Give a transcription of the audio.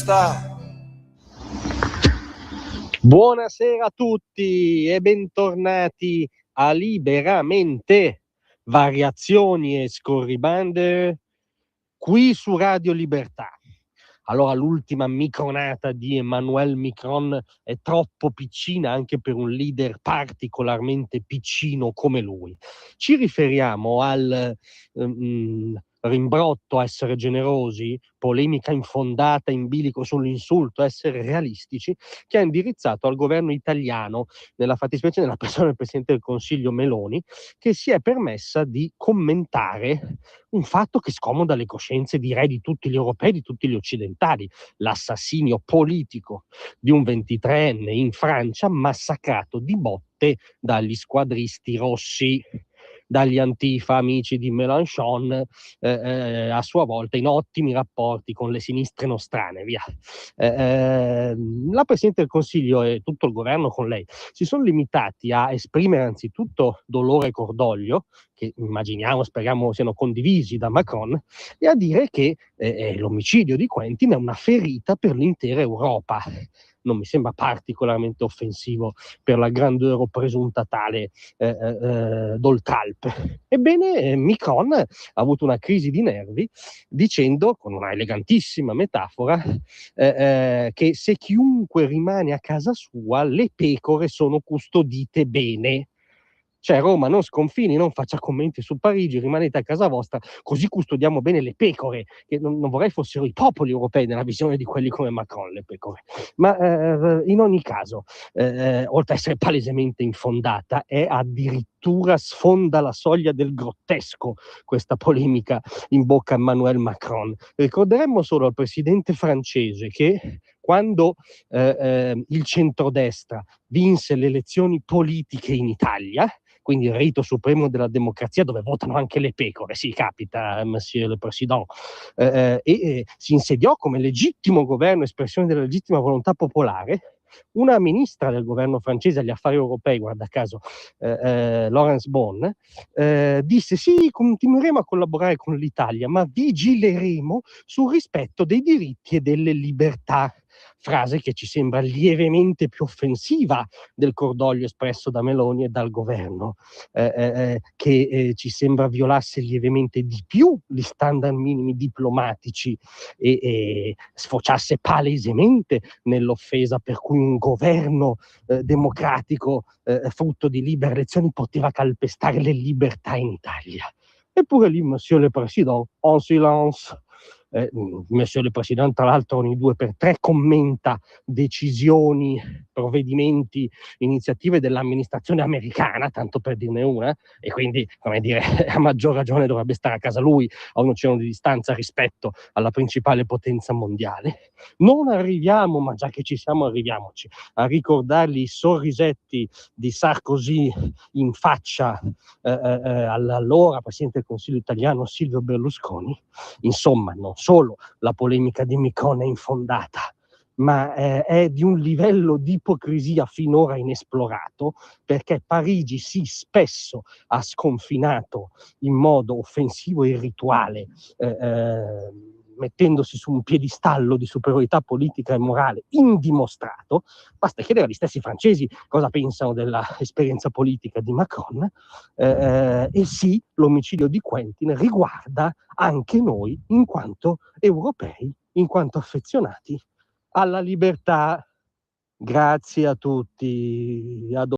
sta. Buonasera a tutti e bentornati a Liberamente, variazioni e scorribande qui su Radio Libertà. Allora, l'ultima micronata di Emmanuel Macron è troppo piccina anche per un leader particolarmente piccino come lui. Ci riferiamo al rimbrotto, essere generosi, polemica infondata in bilico sull'insulto, essere realistici, che ha indirizzato al governo italiano, nella fattispecie nella persona del Presidente del Consiglio Meloni, che si è permessa di commentare un fatto che scomoda le coscienze, direi, di tutti gli europei, di tutti gli occidentali: l'assassinio politico di un 23enne in Francia, massacrato di botte dagli squadristi rossi, dagli Antifa, amici di Mélenchon, a sua volta in ottimi rapporti con le sinistre nostrane, via. La Presidente del Consiglio e tutto il governo con lei si sono limitati a esprimere anzitutto dolore e cordoglio, che immaginiamo, speriamo siano condivisi da Macron, e a dire che l'omicidio di Quentin è una ferita per l'intera Europa. Non mi sembra particolarmente offensivo per la grandeur presunta tale d'Oltralpe. Ebbene, Macron ha avuto una crisi di nervi dicendo, con una elegantissima metafora, che se chiunque rimane a casa sua, le pecore sono custodite bene. Cioè, Roma non sconfini, non faccia commenti su Parigi, rimanete a casa vostra, così custodiamo bene le pecore, che non vorrei fossero i popoli europei nella visione di quelli come Macron, le pecore. Ma in ogni caso, oltre a essere palesemente infondata, è addirittura sfonda la soglia del grottesco questa polemica in bocca a Emmanuel Macron. Ricorderemmo solo al presidente francese che quando il centrodestra vinse le elezioni politiche in Italia, quindi il rito supremo della democrazia dove votano anche le pecore, sì, capita, Monsieur le Président, e si insediò come legittimo governo, espressione della legittima volontà popolare, una ministra del governo francese agli affari europei, guarda caso, Laurence Bon, disse sì, continueremo a collaborare con l'Italia, ma vigileremo sul rispetto dei diritti e delle libertà. Frase che ci sembra lievemente più offensiva del cordoglio espresso da Meloni e dal governo, che ci sembra violasse lievemente di più gli standard minimi diplomatici e sfociasse palesemente nell'offesa per cui un governo democratico frutto di libere elezioni poteva calpestare le libertà in Italia. Eppure lì, Monsieur le Président, en silence. Monsieur le Président, tra l'altro, ogni 2x3 commenta decisioni, provvedimenti, iniziative dell'amministrazione americana, tanto per dirne una, e quindi, come dire, a maggior ragione dovrebbe stare a casa lui, a un oceano di distanza rispetto alla principale potenza mondiale. Non arriviamo, ma già che ci siamo arriviamoci, a ricordargli i sorrisetti di Sarkozy in faccia all'allora Presidente del Consiglio italiano Silvio Berlusconi. Insomma, non solo la polemica di Macron è infondata, ma è di un livello di ipocrisia finora inesplorato, perché Parigi sì, spesso ha sconfinato in modo offensivo e irrituale, mettendosi su un piedistallo di superiorità politica e morale indimostrato. Basta chiedere agli stessi francesi cosa pensano dell'esperienza politica di Macron, e sì, l'omicidio di Quentin riguarda anche noi in quanto europei, in quanto affezionati alla libertà. Grazie a tutti.